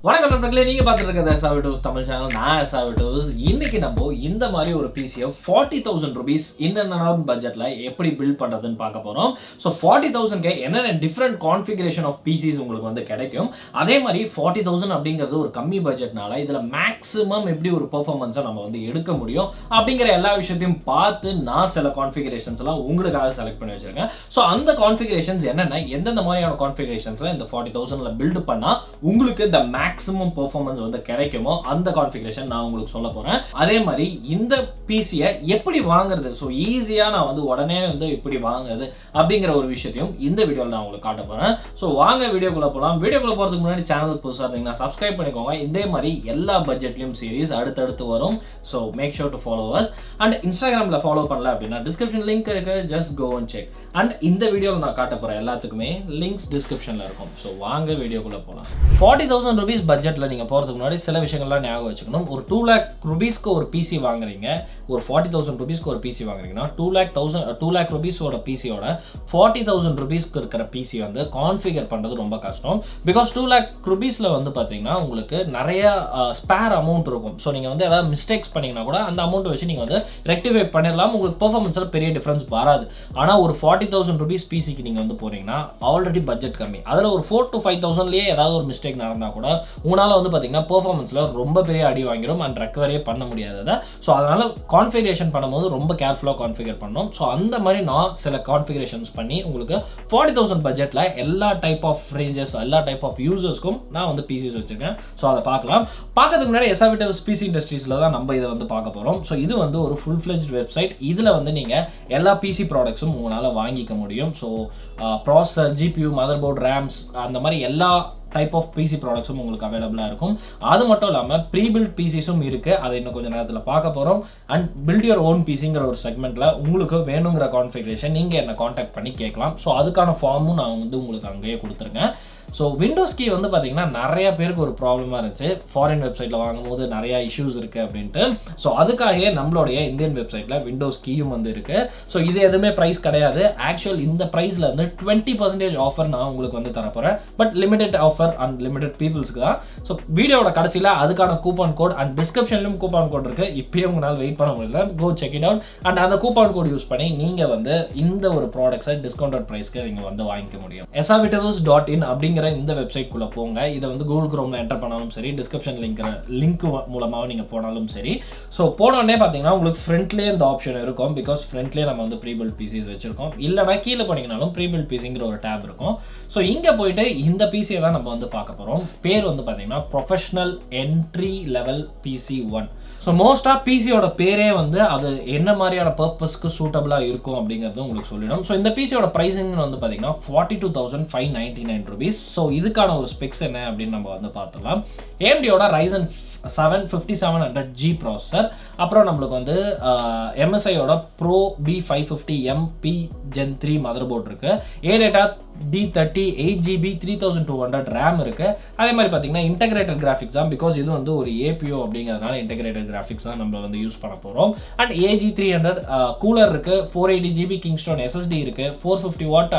வணக்கம் நண்பர்களே, நீங்க பார்த்துட்டு இருக்கிறது SRVTWiz தமிழ் சேனல். நான் SRVTWiz. இன்னைக்கு நம்ம இந்த மாதிரி ஒரு பிசியை 40,000 rupees இன் அண்ட் அரவுண்ட் பட்ஜெட்ல எப்படி பில்ட் பண்றதுன்னு பார்க்க போறோம். ஸோ 40,000க்கு என்னென்ன டிஃப்ரெண்ட் கான்ஃபிகரேஷன் ஆஃப் பிசிஸ் உங்களுக்கு வந்து கிடைக்கும். அதே மாதிரி 40,000 அப்படிங்கிறது ஒரு கம்மி பட்ஜெட்னால இதுல மேக்ஸிமம் எப்படி ஒரு பெர்ஃபார்மன்ஸை நம்ம வந்து எடுக்க முடியும் அப்படிங்கிற எல்லா விஷயத்தையும் பார்த்து நான் சில கான்ஃபிகரேஷன்ஸ் எல்லாம் உங்களுக்காக செலக்ட் பண்ணி வச்சிருக்கேன். ஸோ அந்த கான்ஃபிகரேஷன்ஸ் என்னென்ன, எந்தெந்த மாதிரியான கான்ஃபிகரேஷன்ஸ்ல இந்த 40,000ல பில்ட் பண்ணா உங்களுக்கு இந்த மேக்ஸிமம் பெர்ஃபார்மன்ஸ் வந்து கிடைக்குமோ அந்த கான்ஃபிகரேஷன் நான் உங்களுக்கு சொல்ல போறேன். அதே மாதிரி இந்த பிசியை எப்படி வாங்குறது, ஸோ ஈஸியா நான் வந்து உடனே வந்து எப்படி வாங்குறது அப்படிங்கிற ஒரு விஷயத்தையும் இந்த வீடியோவில் நான் உங்களுக்கு காட்ட போறேன். ஸோ வாங்க வீடியோக்குள்ள போகலாம். வீடியோக்குள்ள போறதுக்கு முன்னாடி சேனல் புதுசாக இருந்தீங்கன்னா சப்ஸ்கிரைப் பண்ணிக்கோங்க. இதே மாதிரி எல்லா பட்ஜெட்லயும் சீரிஸ் அடுத்தடுத்து வரும். So make sure to follow us. And இன்ஸ்டாகிராமில் ஃபாலோ பண்ணல அப்படின்னா டிஸ்கிரிப்ஷன் லிங்க் இருக்கு, just go and check. And இந்த வீடியோவில் நான் காட்ட போற எல்லாத்துக்குமே லிங்க்ஸ் டிஸ்கிரிப்ஷன்ல இருக்கும். ஸோ வாங்க வீடியோக்குள்ள போகலாம். 40,000 rupees பட்ஜெட்ல நீங்க போறதுக்கு முன்னாடி சில விஷயங்கள்லாம் ஞாபகம் வச்சுக்கணும். ஒரு 2 lakh rupeesக்கு ஒரு பிசி வாங்குறீங்க, ஒரு 40,000 rupeesக்கு ஒரு பிசி வாங்குறீங்கன்னா 2 lakh rupeesோட பிசியோட 40,000 rupeesக்கு இருக்கிற பிசி வந்து கான்ஃபிகர் பண்றது ரொம்ப கஷ்டம். பிகாஸ் 2 lakh rupeesல வந்து பாத்தீங்கன்னா உங்களுக்கு நிறைய ஸ்பேர் அமௌண்ட் இருக்கும். ஸோ நீங்க வந்து ஏதாவது மிஸ்டேக்ஸ் பண்ணீங்கன்னா கூட அந்த அமௌண்ட் வச்சு நீங்க வந்து ரெக்டிஃபை பண்ணிடலாம். உங்களுக்கு பெர்ஃபார்மன்ஸ்ல பெரிய டிஃபரன்ஸ் வராது. ஆனா ஒரு 40,000 rupees பிசிக்கு நீங்க வந்து போறீங்கன்னா ஆல்ரெடி பட்ஜெட் கம்மி, அதுல ஒரு 4 to 5,000லயே ஏதாவது ஒரு மிஸ்டேக் நடந்தா கூட உங்களால வந்து பாத்தீங்கன்னா பெர்ஃபார்மன்ஸ்ல ரொம்ப பெரிய அடி வாங்கிடும் அண்ட் ரெக்கவரியே பண்ண முடியாததை. ஸோ அதனால கான்ஃபிகரேஷன் பண்ணும்போது ரொம்ப கேர்ஃபுல்லாக கான்ஃபிகர் பண்ணணும். ஸோ அந்த மாதிரி நான் சில கான்ஃபிகரேஷன்ஸ் பண்ணி உங்களுக்கு 40,000 பட்ஜெட்ல எல்லா டைப் ஆஃப் ரேஞ்சஸ், எல்லா டைப் ஆஃப் யூசர்ஸ்க்கும் நான் வந்து பிசிஸ் வச்சிருக்கேன். ஸோ அதை பார்க்கலாம். பார்க்கறதுக்கு முன்னாடி SRVTWiz பிசி இண்டஸ்ட்ரீஸ்ல தான் நம்ம இதை வந்து பார்க்க போறோம். ஸோ இது வந்து ஒரு ஃபுல் ஃபிளெஜ்ட் வெப்சைட். இதுல வந்து நீங்க எல்லா பிசி ப்ராடக்ட்ஸும் உங்களால வாங்கிக்க முடியும். So processor, GPU, motherboard, RAMs, அந்த மாதிரி எல்லா டைப் ஆஃப் பிசி ப்ராடக்ட்ஸும் உங்களுக்கு அவைலபிளாக இருக்கும். அது மட்டும் இல்லாமல் ப்ரீ பில்ட் பிசிஸும் இருக்குது. அதை இன்னும் கொஞ்சம் நேரத்தில் பார்க்க போகிறோம். அண்ட் பில்ட் யுவர் ஓன் பிசிங்கிற ஒரு செக்மெண்ட்டில் உங்களுக்கு வேணுங்கிற கான்ஃபிகரேஷன் நீங்கள் என்னை காண்டாக்ட் பண்ணி கேட்கலாம். ஸோ அதுக்கான ஃபார்மும் நான் வந்து உங்களுக்கு அங்கேயே கொடுத்துருக்கேன். ஸோ விண்டோஸ் கீ வந்து பார்த்தீங்கன்னா நிறைய பேருக்கு ஒரு ப்ராப்ளமாக இருந்துச்சு. ஃபாரின் வெப்சைட்டில் வாங்கும்போது நிறையா இஷ்யூஸ் இருக்குது அப்படின்ட்டு. ஸோ அதுக்காகவே நம்மளுடைய இந்தியன் வெப்சைட்டில் விண்டோஸ் கீயும் வந்து இருக்குது. ஸோ இது எதுவுமே ப்ரைஸ் கிடையாது. ஆக்சுவல் இந்த ப்ரைஸில் வந்து 20% ஆஃபர் நான் உங்களுக்கு வந்து தரப்போகிறேன். But limited offer and limited பீப்புள்ஸ்க்கு தான். ஸோ வீடியோட கடைசியில் அதுக்கான கூப்பான் கோட் அண்ட் டிஸ்கிரிப்ஷன்லையும் கூப்பான் கோட் இருக்குது. இப்போயே உங்களால் வெயிட் பண்ண முடியல, go check it out. And அந்த கூப்பான் கோட் யூஸ் பண்ணி நீங்கள் வந்து இந்த ஒரு ப்ராடக்ட்ஸை டிஸ்கவுண்டட் ப்ரைஸ்க்கு நீங்கள் வந்து வாங்கிக்க முடியும். SRVTWiz.in அப்படிங்கிற இந்த வெப்சைட் குள்ள போங்க. இதை வந்து கூகுள் குரோம்ல என்டர் பண்ணாலும் சரி, டிஸ்கிரிப்ஷன் லிங்க் மூலமாக நீங்க போனாலும் சரி. ஸோ போனோடனே பார்த்தீங்கன்னா உங்களுக்கு ஃப்ரண்ட்லேயே இந்த ஆப்ஷன் இருக்கும். பிகாஸ் ஃப்ரண்ட்லேயே நம்ம வந்து ப்ரீ பில்ட் பிசிஸ் வச்சிருக்கோம். இல்லைனா கீழே போனீங்கனாலும் ப்ரீ பில்ட் பிசிங்கிற ஒரு டேப் இருக்கும். ஸோ இங்கே போயிட்டு இந்த பிசியை தான் நம்ம வந்து பார்க்க போகிறோம். பேர் வந்து பார்த்தீங்கன்னா professional entry level PC 1. So மோஸ்ட்டாக பிசியோட பேரே வந்து அது என்ன மாதிரியான பர்பஸ்க்கு சூட்டபிளாக இருக்கும் அப்படிங்கிறது உங்களுக்கு சொல்லிடும். ஸோ இந்த பிசியோட ப்ரைஸிங் வந்து பார்த்தீங்கன்னா 42,599 rupees. ஸோ இதுக்கான ஒரு ஸ்பெக்ஸ் என்ன அப்படின்னு நம்ம வந்து பார்த்துக்கலாம். AMDயோட Ryzen 7 5700G ப்ராசஸர், அப்புறம் நம்மளுக்கு வந்து MSIயோட Pro B550MP Gen 3 motherboard இருக்கு. ADATA D30 8GB 3200 ரேம் இருக்கு. அதே மாதிரி பார்த்தீங்கன்னா இன்டெகிரேட்டட் கிராஃபிக்ஸ் தான். பிகாஸ் இது வந்து ஒரு APU அப்படிங்கிறதுனால இன்டெகிரேட்டட் கிராஃபிக்ஸ் தான் நம்ம வந்து யூஸ் பண்ண போகிறோம். அண்ட் AG300 கூலர் இருக்கு. 480GB Kingston SSD இருக்கு. 450 watt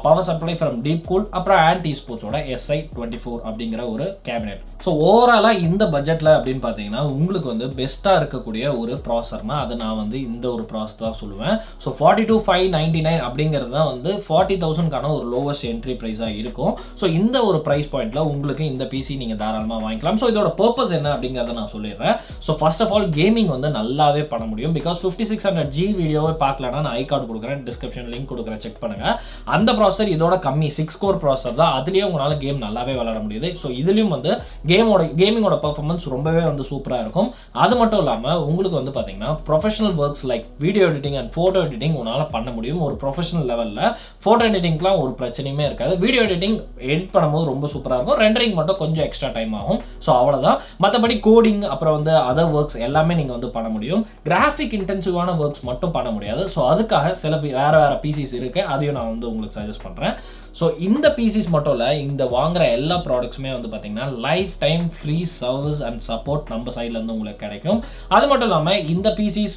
power supply from deep cool. அப்புறம் Esportsோட SI24 அப்படிங்கிற ஒரு கேபினெட். ஸோ ஓவராலாக இந்த பட்ஜெட்டில் அப்படின்னு பார்த்தீங்கன்னா உங்களுக்கு வந்து பெஸ்ட்டாக இருக்கக்கூடிய ஒரு ப்ராசஸர்னா அது நான் வந்து இந்த ஒரு ப்ராசஸ் தான் சொல்லுவேன். ஸோ 42,599 அப்படிங்கிறது தான் வந்து 40,000க்கான ஒரு லோவஸ்ட் என்ட்ரி ப்ரைஸாக இருக்கும். ஸோ இந்த ஒரு ப்ரைஸ் பாயிண்ட்டில் உங்களுக்கு இந்த பிசி நீங்கள் தாராளமாக வாங்கிக்கலாம். ஸோ இதோட பர்பஸ் என்ன அப்படிங்கிறத நான் சொல்லிடுறேன். So first of all gaming வந்து நல்லாவே பண்ண முடியும். பிகாஸ் 5600G வீடியோவே பார்க்கலன்னா நான் ஐ கார்டு கொடுக்குறேன், டிஸ்கிரிப்ஷன் லிங்க் கொடுக்குறேன், செக் பண்ணுங்கள். அந்த ப்ராசஸர் இதோட கம்மி 6 கோர் ப்ராசஸர் தான். அதுலேயே உங்களால் கேம் நல்லாவே விளையாட முடியுது. ஸோ இதுலேயும் வந்து கேமிங்கோட பர்ஃபார்மன்ஸ் ரொம்பவே வந்து சூப்பராக இருக்கும். அது மட்டும் இல்லாமல் உங்களுக்கு வந்து பார்த்தீங்கன்னா professional works like video editing and photo editing உங்களால் பண்ண முடியும். ஒரு ப்ரொஃபஷனல் லெவலில் ஃபோட்டோ எடிட்டிங்லாம் ஒரு பிரச்சனையுமே இருக்காது. வீடியோ எடிட்டிங் எடிட் பண்ணும்போது ரொம்ப சூப்பராக இருக்கும். ரெண்டரிங் மட்டும் கொஞ்சம் எக்ஸ்ட்ரா டைம் ஆகும். ஸோ அவ்வளோதான். மற்றபடி கோடிங் அப்புறம் வந்து அதர் ஒர்க்ஸ் எல்லாமே நீங்கள் வந்து பண்ண முடியும். கிராஃபிக் இன்டென்சிவான ஒர்க்ஸ் மட்டும் பண்ண முடியாது. ஸோ அதுக்காக சில வேறு பிசிஸ் இருக்குது. அதையும் நான் வந்து உங்களுக்கு சஜஸ்ட் பண்ணுறேன். ஸோ இந்த பிசிஸ் மட்டும் இல்லை, இந்த வாங்குற எல்லா ப்ராடக்ட்ஸுமே வந்து பார்த்தீங்கன்னா life time free service and support நம்ம சைட்லேருந்து உங்களுக்கு கிடைக்கும். அது மட்டும் இல்லாமல் இந்த பிசிஸ்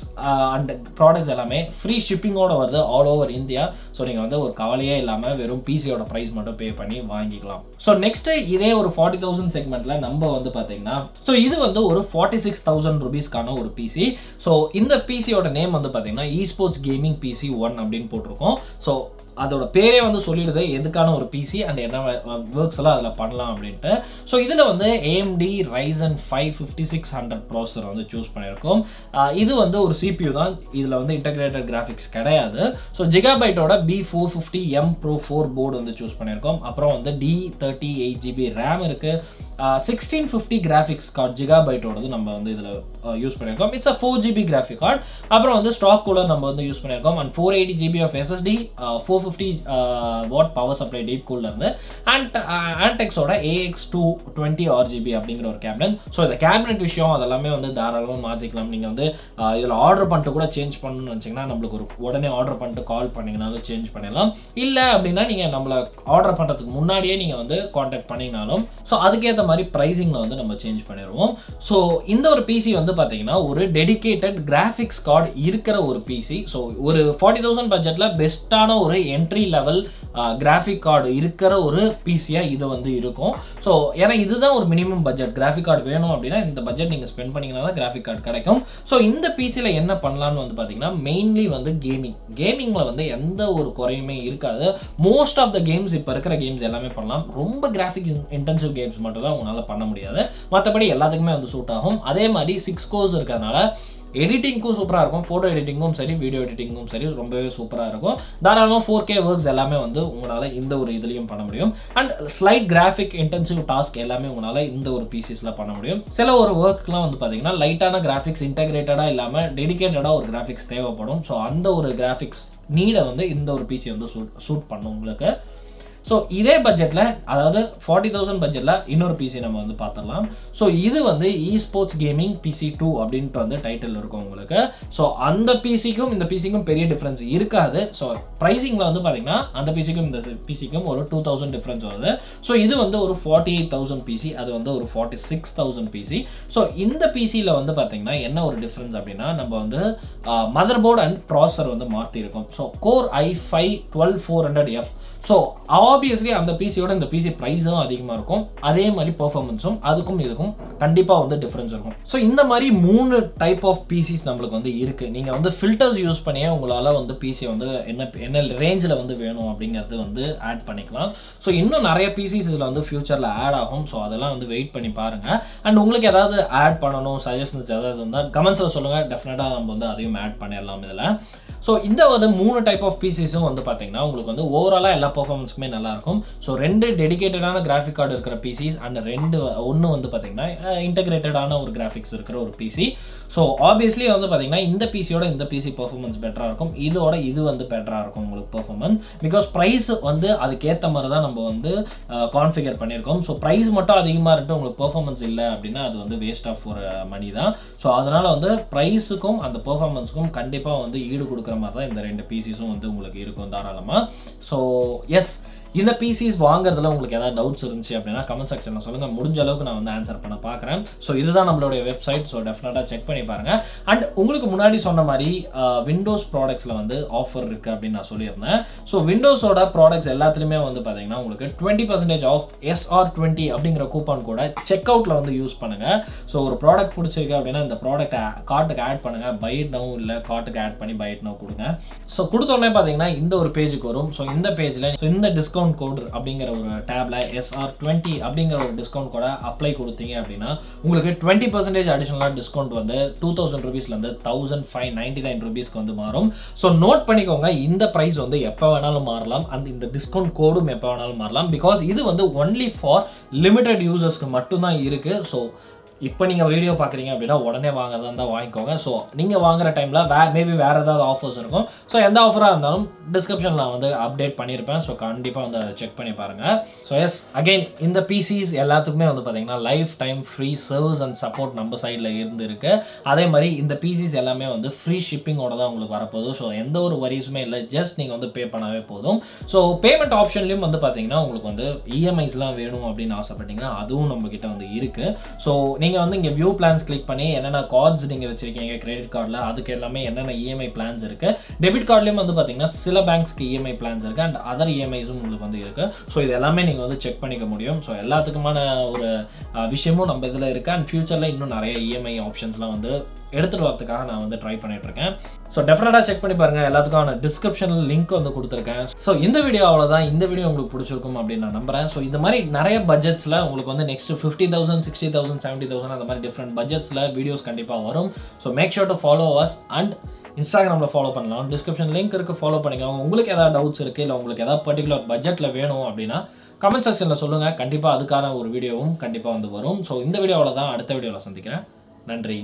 அண்ட் ப்ராடக்ட்ஸ் எல்லாமே ஃப்ரீ ஷிப்பிங்கோட வருது ஆல் ஓவர் இந்தியா. ஸோ நீங்கள் வந்து ஒரு கவலையே இல்லாமல் வெறும் பிசியோட ப்ரைஸ் மட்டும் பே பண்ணி வாங்கிக்கலாம். ஸோ நெக்ஸ்ட்டு இதே ஒரு 40,000 செக்மெண்ட்டில் நம்ம வந்து பார்த்தீங்கன்னா, ஸோ இது வந்து ஒரு 46,000 ரூபீஸ்க்கான ஒரு பிசி. ஸோ இந்த பிசியோட நேம் வந்து பார்த்தீங்கன்னா Esports கேமிங் பிசி 1 அப்படின்னு போட்டிருக்கோம். ஸோ அதோட பேரே வந்து சொல்லிடுது எதுக்கான ஒரு பிசி அண்ட் என்ன ஒர்க்ஸ் எல்லாம் அதில் பண்ணலாம் அப்படின்ட்டு. ஸோ இதில் வந்து AMD Ryzen 5 5600 ப்ராசஸர் வந்து சூஸ் பண்ணியிருக்கோம். இது வந்து ஒரு CPU தான், இதில் வந்து இன்டகிரேட்டட் கிராஃபிக்ஸ் கிடையாது. ஸோ ஜிகாபைட்டோட B450M Pro 4 போர்டு வந்து சூஸ் பண்ணியிருக்கோம். அப்புறம் வந்து D38GB ரேம் இருக்குது. 1650 கிராஃபிக்ஸ் கார்டு ஜிகாபைட்டோடது நம்ம வந்து இதில் யூஸ் பண்ணியிருக்கோம். It's 4GB graphic card. அப்புறம் வந்து ஸ்டாக் கூலர் நம்ம வந்து யூஸ் பண்ணியிருக்கோம். And 480GB of SSD, 450 watt power supply deep கூலர்ந்து, அண்ட் ஆன்டெக்ஸோட AX220 RGB அப்படிங்கிற ஒரு கேபினட். ஸோ இந்த கேபினட் விஷயம் அதெல்லாமே வந்து தாராளமாக மாற்றிக்கலாம். நீங்கள் வந்து இதில் ஆர்டர் பண்ணிட்டு கூட சேஞ்ச் பண்ணணும்னு நினச்சிங்கன்னா நம்மளுக்கு ஒரு உடனே ஆர்டர் பண்ணிட்டு கால் பண்ணிங்கனாலும் சேஞ்ச் பண்ணிடலாம். இல்லை அப்படின்னா நீங்கள் நம்மளை ஆர்டர் பண்ணுறதுக்கு முன்னாடியே நீங்கள் வந்து காண்டாக்ட் பண்ணிங்கனாலும் ஸோ அதுக்கேற்ற மாதிரி ப்ரைஸிங்கில் வந்து நம்ம சேஞ்ச் பண்ணிடுவோம். ஸோ இந்த ஒரு பிசி வந்து பார்த்தீங்கன்னா ஒரு டெடிகேட்டட் கிராஃபிக்ஸ் கார்டு இருக்கிற ஒரு பிசி. ஸோ ஒரு 40,000 பட்ஜெட்டில் பெஸ்ட்டான ஒரு என்ட்ரி லெவல் கிராஃபிக் கார்டு இருக்கிற ஒரு பிசியாக இது வந்து இருக்கும். ஸோ ஏன்னா இதுதான் ஒரு மினிமம் பட்ஜெட். கிராஃபிக் கார்டு வேணும் அப்படின்னா இந்த பட்ஜெட் நீங்கள் ஸ்பெண்ட் பண்ணிங்கன்னா தான் கிராஃபிக் கார்டு கிடைக்கும். ஸோ இந்த பிசியில் என்ன பண்ணலான்னு வந்து பார்த்தீங்கன்னா மெயின்லி வந்து கேமிங்கில் வந்து எந்த ஒரு குறையுமே இருக்காது. மோஸ்ட் ஆஃப் த கேம்ஸ் இப்போ இருக்கிற கேம்ஸ் எல்லாமே பண்ணலாம். ரொம்ப கிராஃபிக் இன்டென்சிவ் கேம்ஸ் மட்டும் தான் உங்களால் பண்ண முடியாது. மற்றபடி எல்லாத்துக்குமே வந்து சூட் ஆகும். அதே மாதிரி 6 கோர்ஸ் இருக்கிறதுனால எடிட்டிங்கும் சூப்பராக இருக்கும். ஃபோட்டோ எடிட்டிங்கும் சரி, வீடியோ எடிட்டிங்கும் சரி, ரொம்பவே சூப்பராக இருக்கும். தாராளமாக 4K ஒர்க்ஸ் எல்லாமே வந்து உங்களால் இந்த ஒரு இதுலையும் பண்ண முடியும். And slight graphic intensive task எல்லாமே உங்களால் இந்த ஒரு பிசிஸில் பண்ண முடியும். சில ஒரு ஒர்க்லாம் வந்து பார்த்தீங்கன்னா லைட்டான கிராஃபிக்ஸ் இன்டெகிரேட்டடாக இல்லாமல் டெடிகேட்டடாக ஒரு கிராஃபிக்ஸ் தேவைப்படும். ஸோ அந்த ஒரு கிராஃபிக்ஸ் நீடை வந்து இந்த ஒரு பிசி வந்து சூட் பண்ணும் உங்களுக்கு. ஸோ இதே பட்ஜெட்டில், அதாவது 40,000 பட்ஜெட்டில் இன்னொரு பிசி நம்ம வந்து பார்த்துடலாம். ஸோ இது வந்து Esports கேமிங் பிசி 2 அப்படின்ட்டு வந்து டைட்டில் இருக்கும் உங்களுக்கு. ஸோ அந்த பிசிக்கும் இந்த பிசிக்கும் பெரிய டிஃப்ரென்ஸ் இருக்காது. ஸோ ப்ரைஸிங்கில் வந்து பார்த்தீங்கன்னா அந்த பிசிக்கும் இந்த பிசிக்கும் ஒரு 2,000 டிஃப்ரென்ஸ் வருது. ஸோ இது வந்து ஒரு 48,000 பிசி, அது வந்து ஒரு 46,000 பிசி. ஸோ இந்த பிசியில் வந்து பார்த்தீங்கன்னா என்ன ஒரு டிஃப்ரென்ஸ் அப்படின்னா, நம்ம வந்து மதர் போர்டு அண்ட் ப்ராசஸர் வந்து மாற்றிருக்கோம். So Core i5 12400F. So obviously அந்த பிசியோட இந்த பிசி ப்ரைஸும் அதிகமாக இருக்கும். அதே மாதிரி பெர்ஃபார்மன்ஸும் அதுக்கும் இதுக்கும் கண்டிப்பாக வந்து டிஃப்ரென்ஸ் இருக்கும். ஸோ இந்த மாதிரி 3 டைப் ஆஃப் பிசிஸ் நம்மளுக்கு வந்து இருக்குது. நீங்கள் வந்து ஃபில்டர்ஸ் யூஸ் பண்ணியே உங்களால் வந்து பிசி வந்து என்ன ரேஞ்சில் வந்து வேணும் அப்படிங்கிறது வந்து ஆட் பண்ணிக்கலாம். ஸோ இன்னும் நிறைய பிசிஸ் இதில் வந்து ஃபியூச்சரில் ஆட் ஆகும். ஸோ அதெல்லாம் வந்து வெயிட் பண்ணி பாருங்கள். அண்ட் உங்களுக்கு ஏதாவது ஆட் பண்ணணும், சஜஷன்ஸ் ஏதாவது இருந்தால் கமெண்ட்ஸில் சொல்லுங்கள். டெஃபினட்டாக நம்ம வந்து அதையும் ஆட் பண்ணிடலாம் இதில். ஸோ இந்த வந்து 3 டைப் ஆஃப் பிசிஸும் வந்து பார்த்தீங்கன்னா உங்களுக்கு வந்து ஓவராலாக எல்லா பெர்ஃபார்மன்ஸுக்குமே நல்லாயிருக்கும். ஸோ 2 டெடிகேட்டடான கிராஃபிக் கார்டு இருக்கிற பிசிஸ் அண்ட் ஒன்று வந்து பார்த்தீங்கன்னா இன்டகிரேட்டடான ஒரு கிராஃபிக்ஸ் இருக்கிற ஒரு பிசி. ஸோ ஆப்வியஸ்லி வந்து பார்த்தீங்கன்னா இந்த பிசியோட இந்த பிசி பெர்ஃபார்மன்ஸ் பெட்டராக இருக்கும். இதோட இது வந்து பெட்டராக இருக்கும் உங்களுக்கு பெர்ஃபார்மன்ஸ். பிகாஸ் ப்ரைஸ் வந்து அதுக்கேற்ற மாதிரி தான் நம்ம வந்து கான்ஃபிகர் பண்ணியிருக்கோம். ஸோ ப்ரைஸ் மட்டும் அதிகமாக இருந்துட்டு உங்களுக்கு பெர்ஃபார்மன்ஸ் இல்லை அப்படின்னா அது வந்து வேஸ்ட் ஆஃப் ஒரு மணி தான். ஸோ அதனால் வந்து ப்ரைஸுக்கும் அந்த பெர்ஃபார்மன்ஸுக்கும் கண்டிப்பாக வந்து ஈடு கொடுக்குற மாதிரி தான் இந்த 2 பிசிஸும் வந்து உங்களுக்கு இருக்கும் தாராளமாக. ஸோ எஸ், இந்த பிசிஸ் வாங்குறதுல உங்களுக்கு ஏதாவது டவுட்ஸ் இருந்துச்சு அப்படின்னா கமெண்ட் செக்ஷனில் சொல்லுங்கள். முடிஞ்ச அளவுக்கு நான் வந்து ஆன்சர் பண்ண பார்க்குறேன். ஸோ இதுதான் நம்மளுடைய வெப்சைட். ஸோ டெஃபினட்டாக செக் பண்ணி பாருங்கள். அண்ட் உங்களுக்கு முன்னாடி சொன்ன மாதிரி விண்டோஸ் ப்ராடக்ட்ஸில் வந்து ஆஃபர் இருக்குது அப்படின்னு நான் சொல்லியிருந்தேன். ஸோ விண்டோஸோட ப்ராடக்ட்ஸ் எல்லாத்துலேயுமே வந்து பார்த்தீங்கன்னா உங்களுக்கு 20% ஆஃப் SR20 அப்படிங்கிற கூப்பான் கூட செக் அவுட்டில் வந்து யூஸ் பண்ணுங்கள். ஸோ ஒரு ப்ராடக்ட் பிடிச்சிருக்கு அப்படின்னா இந்த ப்ராடக்ட் கார்ட்டுக்கு ஆட் பண்ணுங்கள். பைட் நவ் இல்லை கார்ட்டுக்கு ஆட் பண்ணி பைட் நவ் கொடுங்க. ஸோ கொடுத்தோடனே பார்த்தீங்கன்னா இந்த ஒரு பேஜுக்கு வரும். ஸோ இந்த பேஜில் இந்த டிஸ்கவுண்ட் கோட் அப்படிங்கிற ஒரு டேப்ல SR20 அப்படிங்கிற ஒரு டிஸ்கவுண்ட் கோட அப்ளை கொடுத்தீங்க அப்படின்னா உங்களுக்கு 20% அடிஷனலாக டிஸ்கவுண்ட் வந்து 2,000 ரூபீஸ்லேருந்து 1,599 ரூபீஸ்க்கு வந்து மாறும். ஸோ நோட் பண்ணிக்கோங்க, இந்த ப்ரைஸ் வந்து எப்போ வேணாலும் மாறலாம். அந்த இந்த டிஸ்கவுண்ட் கோடும் எப்போ வேணாலும் மாறலாம். பிகாஸ் இது வந்து ஒன்லி ஃபார் லிமிடெட் யூசர்ஸ்க்கு மட்டும்தான் இருக்குது. ஸோ இப்போ நீங்கள் வீடியோ பார்க்குறீங்க அப்படின்னா உடனே வாங்குறதா இருந்தால் வாங்கிக்கோங்க. ஸோ நீங்கள் வாங்குற டைமில் மேபி வேறு ஏதாவது ஆஃபர்ஸ் இருக்கும். ஸோ எந்த ஆஃபராக இருந்தாலும் டிஸ்கிரிப்ஷனில் நான் வந்து அப்டேட் பண்ணியிருப்பேன். ஸோ கண்டிப்பாக வந்து அதை செக் பண்ணி பாருங்கள். ஸோ எஸ் அகெயின் இந்த பிசிஸ் எல்லாத்துக்குமே வந்து பார்த்தீங்கன்னா life time free service and support நம்ம சைடில் இருந்துருக்கு. அதே மாதிரி இந்த பிசிஸ் எல்லாமே வந்து ஃப்ரீ ஷிப்பிங்கோட தான் உங்களுக்கு வரப்போகுது. ஸோ எந்த ஒரு வரிஸுமே இல்லை, ஜஸ்ட் நீங்கள் வந்து பே பண்ணாவே போதும். ஸோ பேமெண்ட் ஆப்ஷன்லையும் வந்து பார்த்தீங்கன்னா உங்களுக்கு வந்து இஎம்ஐஸ்லாம் வேணும் அப்படின்னு ஆசைப்பட்டீங்கன்னா அதுவும் நம்மக்கிட்ட வந்து இருக்குது. ஸோ நீங்கள் வந்து இங்கே வியூ பிளான்ஸ் கிளிக் பண்ணி என்னென்ன கார்ட்ஸ் நீங்கள் வச்சுருக்கீங்க கிரெடிட் கார்டில், அதுக்கு எல்லாமே என்னென்ன இஎம்ஐ பிளான்ஸ் இருக்குது. டெபிட் கார்ட்லேயும் வந்து பார்த்தீங்கன்னா சில பேங்க்ஸ்க்கு இஎம்ஐ பிளான்ஸ் இருக்குது அண்ட் அதர் இஎம்ஐஸும் உங்களுக்கு வந்து இருக்குது. ஸோ இது எல்லாமே நீங்கள் வந்து செக் பண்ணிக்க முடியும். ஸோ எல்லாத்துக்குமான ஒரு விஷயமும் நம்ம இதில் இருக்குது அண்ட் ஃபியூச்சரில் இன்னும் நிறைய இஎம்ஐ ஆப்ஷன்ஸ்லாம் வந்து எடுத்துகிட்டு வரதுக்காக நான் வந்து ட்ரை பண்ணிகிட்ருக்கேன். ஸோ டெஃபினட்டாக செக் பண்ணி பாருங்கள். எல்லாத்துக்கான டிஸ்கிரிப்ஷனில் லிங்க் வந்து கொடுத்துருக்கேன். ஸோ இந்த வீடியோ அவ்வளோதான். இந்த வீடியோ உங்களுக்கு பிடிச்சிருக்கும் அப்படின்னு நான் நம்புகிறேன். ஸோ இந்த மாதிரி நிறைய பட்ஜெட்ஸில் உங்களுக்கு வந்து நெக்ஸ்ட் 50,000 60,000 70,000 அந்த மாதிரி டிஃப்ரெண்ட் பட்ஜெட்ஸில் வீடியோஸ் கண்டிப்பாக வரும். So make sure to follow us and இன்ஸ்டாகிராமில் ஃபாலோ பண்ணலாம். டிஸ்கிரிப்ஷன் லிங்க் இருக்குது, ஃபாலோ பண்ணிக்கோங்க. உங்களுக்கு ஏதாவது டவுட்ஸ் இருக்குது இல்லை உங்களுக்கு ஏதாவது பர்டிகுலர் பட்ஜெட்டில் வேணும் அப்படின்னா கமெண்ட் செக்ஷனில் சொல்லுங்கள். கண்டிப்பாக அதுக்கான ஒரு வீடியோவும் கண்டிப்பாக வந்து வரும். ஸோ இந்த வீடியோவில் தான் அடுத்த வீடியோவில் சந்திக்கிறேன். நன்றி.